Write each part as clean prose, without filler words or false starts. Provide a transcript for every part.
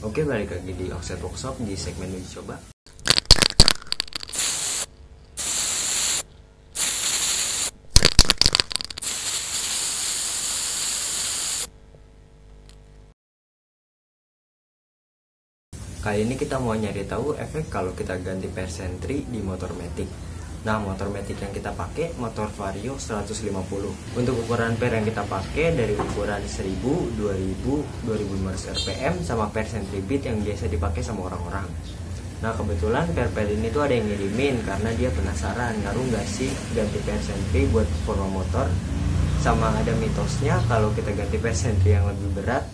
Oke, balik lagi di Offset Workshop di segmen uji coba. Kali ini kita mau nyari tahu efek kalau kita ganti persentri di motor matic. Nah, motor matic yang kita pakai motor Vario 150. Untuk ukuran per yang kita pakai dari ukuran 1000, 2000, 2500 rpm sama persentri beat yang biasa dipakai sama orang-orang. Nah, kebetulan per ini tuh ada yang ngirimin karena dia penasaran ngaruh nggak sih ganti persentri buat performa motor. Sama ada mitosnya kalau kita ganti persentri yang lebih berat,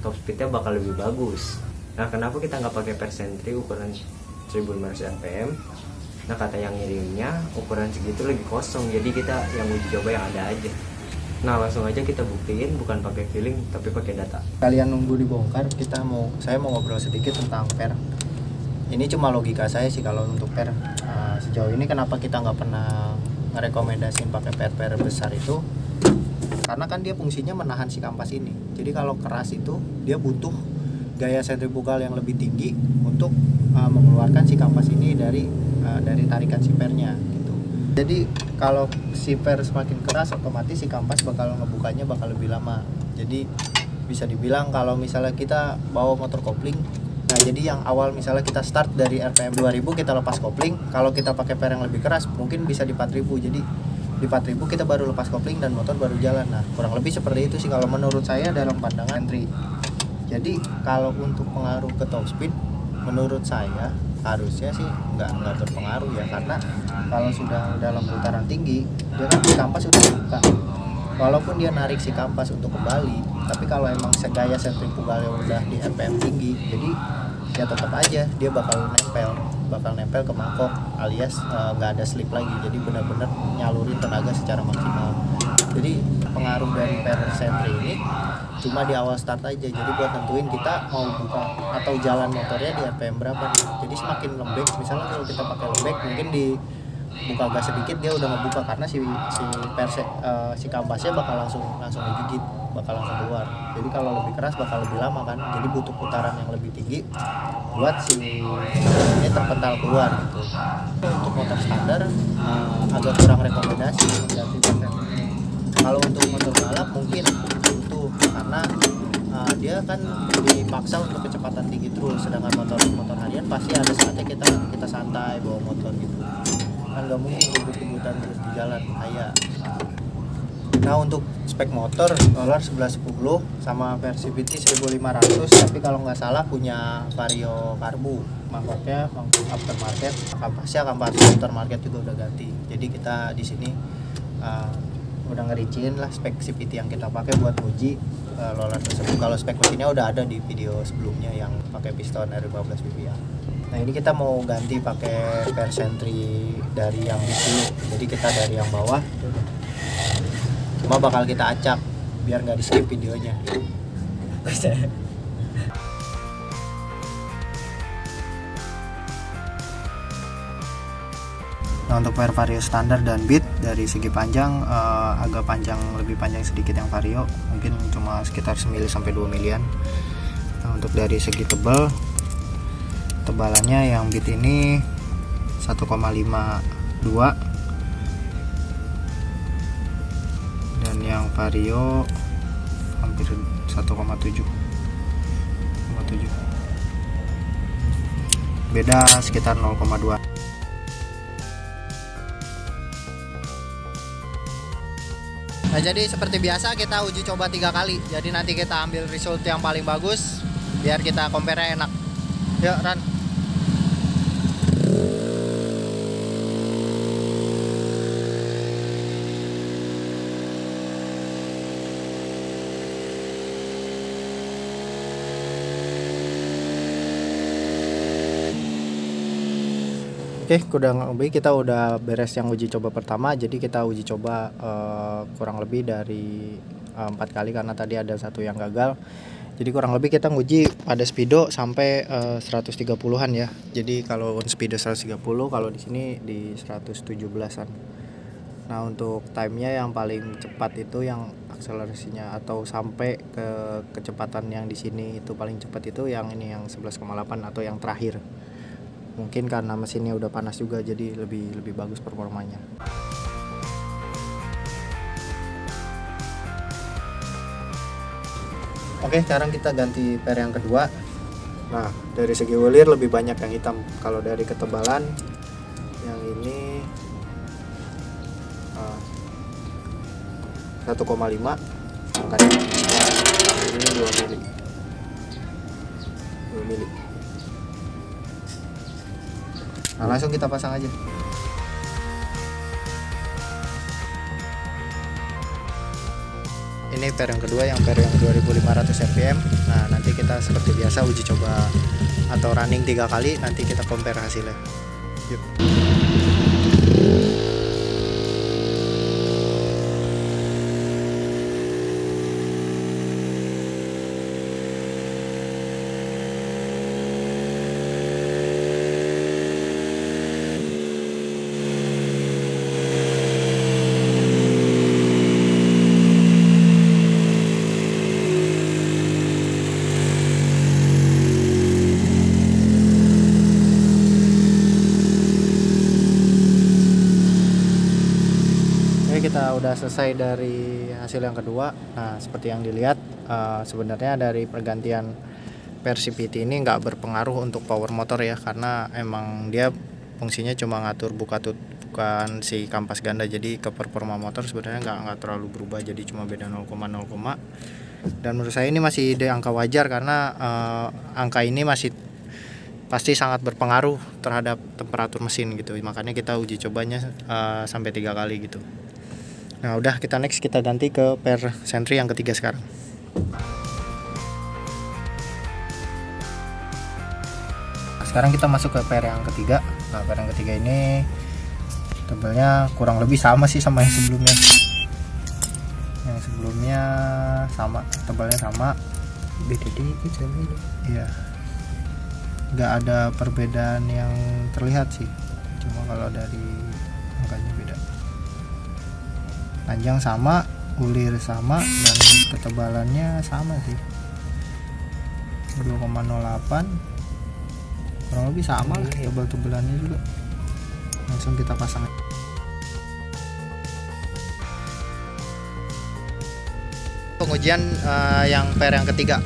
top speednya bakal lebih bagus. Nah, kenapa kita nggak pakai persentri ukuran 1500 rpm? Nah, kata yang ngirimnya ukuran segitu lagi kosong, jadi kita yang uji coba yang ada aja. Nah, langsung aja kita buktiin, bukan pakai feeling tapi pakai data. Kalian nunggu dibongkar, saya mau ngobrol sedikit tentang per. Ini cuma logika saya sih kalau untuk per. Sejauh ini kenapa kita nggak pernah merekomendasiin pakai per besar itu? Karena kan dia fungsinya menahan si kampas ini. Jadi kalau keras itu dia butuh gaya sentrifugal yang lebih tinggi untuk mengeluarkan si kampas ini dari tarikan si pernya gitu. Jadi kalau si per semakin keras, otomatis si kampas bakal ngebukanya bakal lebih lama. Jadi bisa dibilang kalau misalnya kita bawa motor kopling, nah jadi yang awal misalnya kita start dari RPM 2000 kita lepas kopling, kalau kita pakai per yang lebih keras mungkin bisa di 4000. Jadi di 4000 kita baru lepas kopling dan motor baru jalan. Nah, kurang lebih seperti itu sih kalau menurut saya dalam pandangan entry. Jadi kalau untuk pengaruh ke top speed, menurut saya harusnya sih nggak berpengaruh ya, karena kalau sudah dalam putaran tinggi dia kan si kampas sudah buka. Walaupun dia narik si kampas untuk kembali, tapi kalau emang gaya sentrifugalnya udah di RPM tinggi, jadi ya tetap aja dia bakal nempel ke mangkok, alias nggak ada slip lagi. Jadi benar-benar nyalurin tenaga secara maksimal. Jadi pengaruh dari persentri ini cuma di awal start aja, jadi buat nentuin kita mau buka atau jalan motornya di RPM berapa nih. Jadi semakin lembek, misalnya kalau kita pakai lembek mungkin di buka gas sedikit dia udah ngebuka karena si kampasnya bakal langsung digigit, bakal langsung keluar. Jadi kalau lebih keras bakal lebih lama kan, jadi butuh putaran yang lebih tinggi buat si ini terpental keluar gitu. Untuk motor standar agak kurang rekomendasi ganti persentri. Kalau untuk motor balap mungkin butuh, karena dia kan dipaksa untuk kecepatan tinggi terus, sedangkan motor harian pasti ada saatnya kita santai bawa motor gitu kan, nggak mungkin ribut-ributan terus di jalan bahaya. Nah, untuk spek motor roller 1110 sama versi VT 1500, tapi kalau nggak salah punya Vario karbu, mangkoknya mangkok aftermarket, kampasnya kampas aftermarket juga udah ganti. Jadi kita di sini udah ngericin lah spek CVT yang kita pakai buat uji roller tersebut. Kalau spek mesinnya udah ada di video sebelumnya yang pakai piston R15 BBA. Nah, ini kita mau ganti pakai persentri dari yang di dulu. Jadi kita dari yang bawah, cuma bakal kita acak biar nggak di skip videonya. Nah, untuk per Vario standar dan beat dari segi panjang agak panjang, lebih panjang sedikit yang Vario, mungkin cuma sekitar 1 sampai 2 milian. Nah, untuk dari segi tebalannya yang beat ini 1,52 dan yang Vario hampir 1,7, beda sekitar 0,2. Nah, jadi seperti biasa kita uji coba 3 kali. Jadi nanti kita ambil result yang paling bagus biar kita compare enak. Yuk, Ran. Oke, kita udah beres yang uji coba pertama. Jadi kita uji coba kurang lebih dari 4 kali karena tadi ada satu yang gagal. Jadi kurang lebih kita nguji pada speedo sampai 130-an ya. Jadi kalau speedo 130, kalau di sini di 117-an. Nah untuk timenya yang paling cepat itu yang akselerasinya atau sampai ke kecepatan yang di sini itu paling cepat itu yang ini yang 11,8 atau yang terakhir. Mungkin karena mesinnya udah panas juga jadi lebih bagus performanya. Oke, sekarang kita ganti per yang kedua. Nah, dari segi welir lebih banyak yang hitam. Kalau dari ketebalan yang ini 1,5 angkanya, ini 2 mili. 2 mili. Nah, langsung kita pasang aja. Ini per yang kedua, yang per yang 2500 rpm. Nah, nanti kita seperti biasa uji coba atau running 3 kali, nanti kita compare hasilnya. Yuk. Kita udah selesai dari hasil yang kedua. Nah, seperti yang dilihat, sebenarnya dari pergantian per CVT ini nggak berpengaruh untuk power motor ya, karena emang dia fungsinya cuma ngatur buka tutup, bukan si kampas ganda. Jadi ke performa motor sebenarnya nggak terlalu berubah, jadi cuma beda 0,0. Dan menurut saya ini masih di angka wajar, karena angka ini masih pasti sangat berpengaruh terhadap temperatur mesin gitu. Makanya kita uji cobanya sampai 3 kali gitu. Nah udah, kita next, kita ganti ke per sentry yang ketiga sekarang. Nah, sekarang kita masuk ke per yang ketiga. Nah per yang ketiga ini tebalnya kurang lebih sama sih sama yang sebelumnya. Yang sebelumnya sama, tebalnya sama. Beda dikit sama ini. Iya. Nggak ada perbedaan yang terlihat sih. Cuma kalau dari angkanya beda. Panjang sama, ulir sama, dan ketebalannya sama sih, 2,08, kurang lebih sama lah tebal-tebalannya juga. Langsung kita pasang. Pengujian yang per yang ketiga.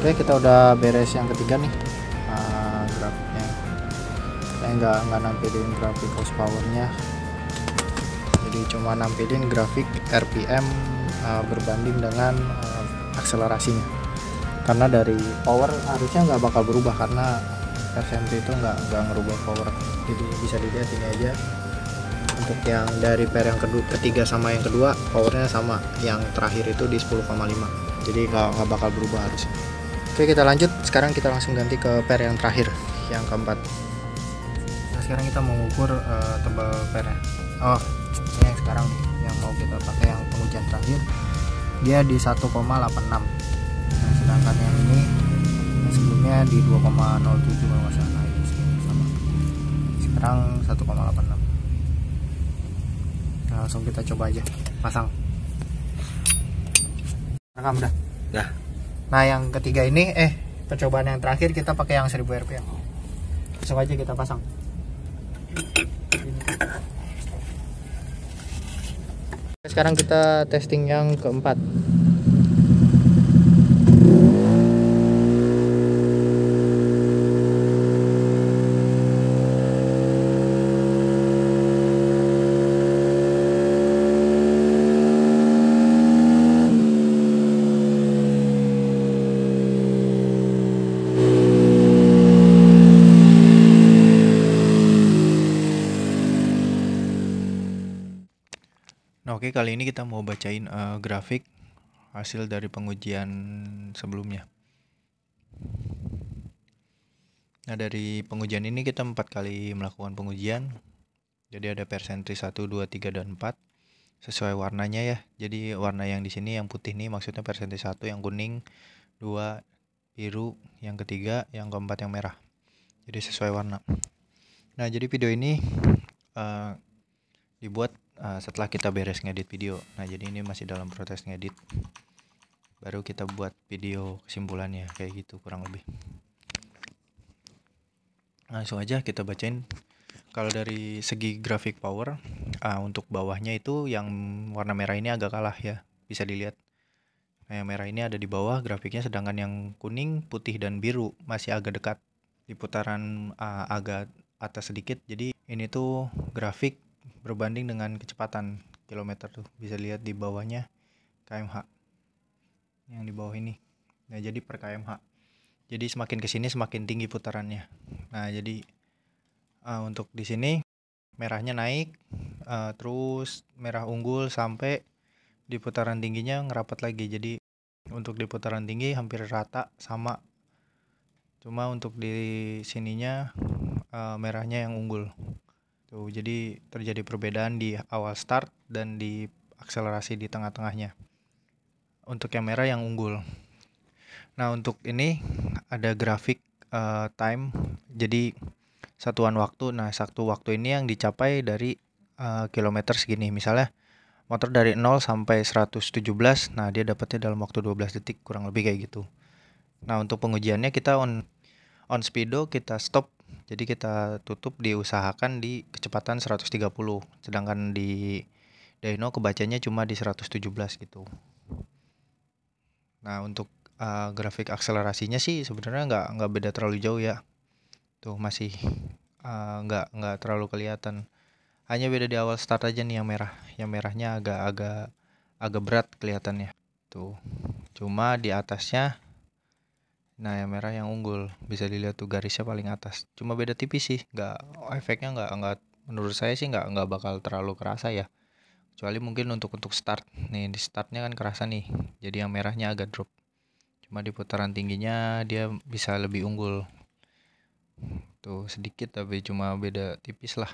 Oke, kita udah beres yang ketiga nih. Grafiknya saya nggak nampilin grafik horsepowernya, jadi cuma nampilin grafik RPM berbanding dengan akselerasinya, karena dari power harusnya nggak bakal berubah, karena persentri itu nggak ngerubah power. Jadi bisa dilihat ini aja, untuk yang dari per yang ketiga sama yang kedua powernya sama, yang terakhir itu di 10,5, jadi nggak bakal berubah harusnya. Oke, kita lanjut. Sekarang kita langsung ganti ke per yang terakhir, yang keempat. Nah, sekarang kita mau mengukur tebal pernya. Oh, ini yang sekarang nih, yang mau kita pakai yang pengujian terakhir, dia di 1,86. Nah, sedangkan yang ini yang sebelumnya di 2,07 kalau nggak salah. Nah, itu sama. Sekarang 1,86. Nah, langsung kita coba aja pasang. Rekam dah. Nah, Nah yang ketiga ini percobaan yang terakhir kita pakai yang 1000 rpm. Langsung aja kita pasang. Sekarang kita testing yang keempat. Nah, oke, kali ini kita mau bacain grafik hasil dari pengujian sebelumnya. Nah, dari pengujian ini kita 4 kali melakukan pengujian. Jadi ada persentri 1, 2, 3, dan 4 sesuai warnanya ya. Jadi warna yang di sini yang putih nih maksudnya persentri 1, yang kuning 2, biru yang ketiga, yang keempat yang merah. Jadi sesuai warna. Nah, jadi video ini dibuat setelah kita beres ngedit video. Nah, jadi ini masih dalam proses ngedit. Baru kita buat video kesimpulannya kayak gitu kurang lebih. Langsung aja kita bacain. Kalau dari segi graphic power, untuk bawahnya itu yang warna merah ini agak kalah ya, bisa dilihat. Nah, yang merah ini ada di bawah grafiknya, sedangkan yang kuning, putih, dan biru masih agak dekat di putaran agak atas sedikit. Jadi ini tuh grafik berbanding dengan kecepatan kilometer tuh, bisa lihat di bawahnya kmh yang di bawah ini. Nah, jadi per kmh. Jadi semakin kesini semakin tinggi putarannya. Nah, jadi untuk di sini merahnya naik, terus merah unggul sampai di putaran tingginya ngerapat lagi. Jadi untuk di putaran tinggi hampir rata sama. Cuma untuk di sininya merahnya yang unggul. Tuh, jadi terjadi perbedaan di awal start dan di akselerasi di tengah-tengahnya. Untuk yang merah yang unggul. Nah, untuk ini ada grafik time, jadi satuan waktu. Nah, satu waktu ini yang dicapai dari kilometer segini. Misalnya motor dari 0 sampai 117, nah dia dapatnya dalam waktu 12 detik kurang lebih kayak gitu. Nah, untuk pengujiannya kita on speedo kita stop. Jadi kita tutup diusahakan di kecepatan 130, sedangkan di dyno kebacanya cuma di 117 gitu. Nah, untuk grafik akselerasinya sih sebenarnya nggak beda terlalu jauh ya. Tuh masih nggak terlalu kelihatan. Hanya beda di awal start aja nih yang merah. Yang merahnya agak berat kelihatannya. Tuh. Cuma di atasnya, nah yang merah yang unggul, bisa dilihat tuh garisnya paling atas. Cuma beda tipis sih, efeknya nggak menurut saya sih nggak bakal terlalu kerasa ya. Kecuali mungkin untuk start. Nih di startnya kan kerasa nih. Jadi yang merahnya agak drop. Cuma di putaran tingginya dia bisa lebih unggul. Tuh sedikit tapi cuma beda tipis lah.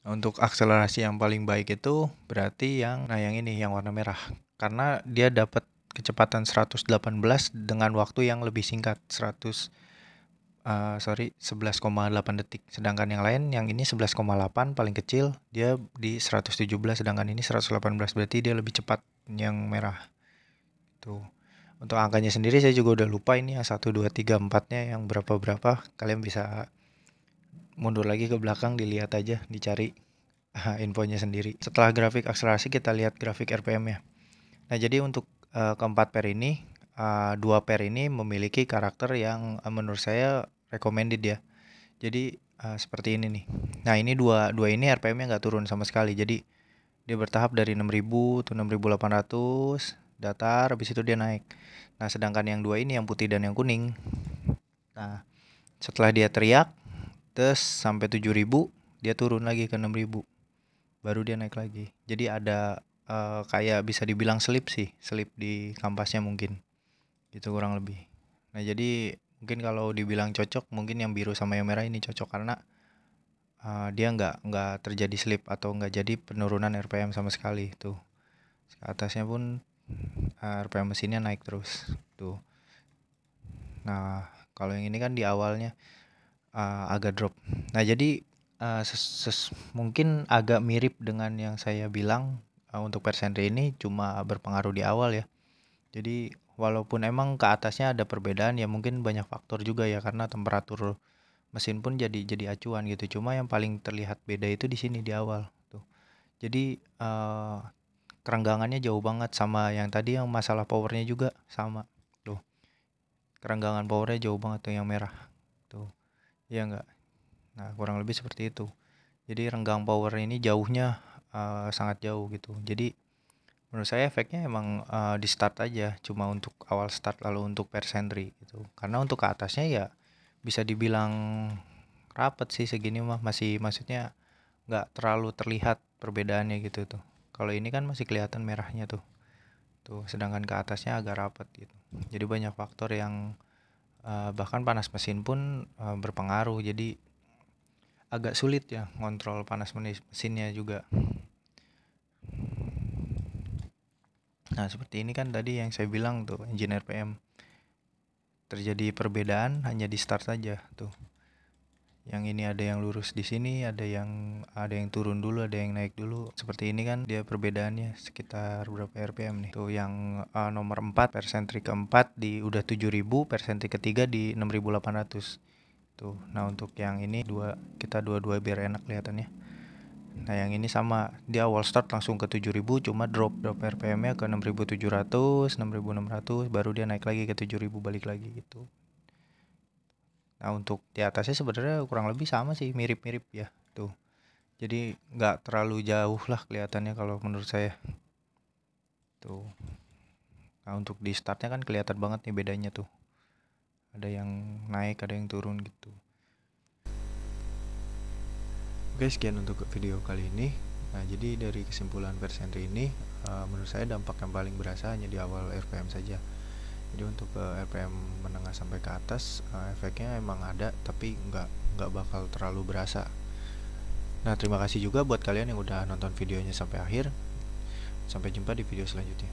Untuk akselerasi yang paling baik itu berarti yang ini yang warna merah. Karena dia dapat kecepatan 118 dengan waktu yang lebih singkat, 11,8 detik. Sedangkan yang lain yang ini 11,8 paling kecil, dia di 117, sedangkan ini 118, berarti dia lebih cepat yang merah. Tuh. Untuk angkanya sendiri saya juga udah lupa ini yang 1 2 3 4-nya yang berapa. Kalian bisa mundur lagi ke belakang, dilihat aja, dicari infonya sendiri. Setelah grafik akselerasi kita lihat grafik RPM-nya. Nah, jadi untuk keempat pair ini, 2 pair ini memiliki karakter yang menurut saya recommended ya. Jadi seperti ini nih. Nah, ini dua ini RPM-nya nggak turun sama sekali. Jadi dia bertahap dari 6.000 tuh 6.800 datar, habis itu dia naik. Nah, sedangkan yang dua ini yang putih dan yang kuning. Nah, setelah dia teriak terus sampai 7.000, dia turun lagi ke 6.000. Baru dia naik lagi. Jadi ada kayak bisa dibilang selip di kampasnya mungkin. Gitu kurang lebih. Nah, jadi mungkin kalau dibilang cocok, mungkin yang biru sama yang merah ini cocok karena dia nggak terjadi slip atau nggak jadi penurunan RPM sama sekali tuh. Atasnya pun RPM mesinnya naik terus tuh. Nah, kalau yang ini kan di awalnya agak drop. Nah, jadi mungkin agak mirip dengan yang saya bilang untuk persentri ini cuma berpengaruh di awal ya. Jadi walaupun emang ke atasnya ada perbedaan ya, mungkin banyak faktor juga ya karena temperatur mesin pun jadi acuan gitu. Cuma yang paling terlihat beda itu di sini di awal tuh. Jadi kerenggangannya jauh banget sama yang tadi, yang masalah powernya juga sama tuh. Kerenggangan powernya jauh banget tuh yang merah tuh. Iya enggak? Nah, kurang lebih seperti itu. Jadi renggang power ini jauhnya sangat jauh gitu. Jadi menurut saya efeknya emang di start aja, cuma untuk awal start, lalu untuk persentri gitu. Karena untuk ke atasnya ya bisa dibilang rapet sih segini mah, masih maksudnya nggak terlalu terlihat perbedaannya gitu tuh. Kalau ini kan masih kelihatan merahnya tuh. tuh, sedangkan ke atasnya agak rapat gitu. Jadi banyak faktor yang bahkan panas mesin pun berpengaruh, jadi agak sulit ya ngontrol panas mesinnya juga. Nah seperti ini kan tadi yang saya bilang tuh, engine RPM terjadi perbedaan hanya di start saja tuh. Yang ini ada yang lurus di sini, ada yang turun dulu, ada yang naik dulu. Seperti ini kan dia perbedaannya sekitar berapa RPM nih. Tuh yang nomor 4 persentri keempat di udah 7000, persentri ketiga di 6800. Tuh. Nah, untuk yang ini kita dua-dua biar enak kelihatannya. Nah, yang ini sama, di awal start langsung ke 7000, cuma drop RPM-nya ke 6700, 6600, baru dia naik lagi ke 7000, balik lagi gitu. Nah, untuk di atasnya sebenarnya kurang lebih sama sih, mirip-mirip ya tuh. Jadi nggak terlalu jauh lah kelihatannya kalau menurut saya tuh. Nah, untuk di startnya kan kelihatan banget nih bedanya tuh, ada yang naik, ada yang turun gitu. Oke, sekian untuk video kali ini. Nah, jadi dari kesimpulan persentri ini, menurut saya dampak yang paling berasa hanya di awal RPM saja. Jadi untuk RPM menengah sampai ke atas, efeknya emang ada, tapi nggak bakal terlalu berasa. Nah, terima kasih juga buat kalian yang udah nonton videonya sampai akhir. Sampai jumpa di video selanjutnya.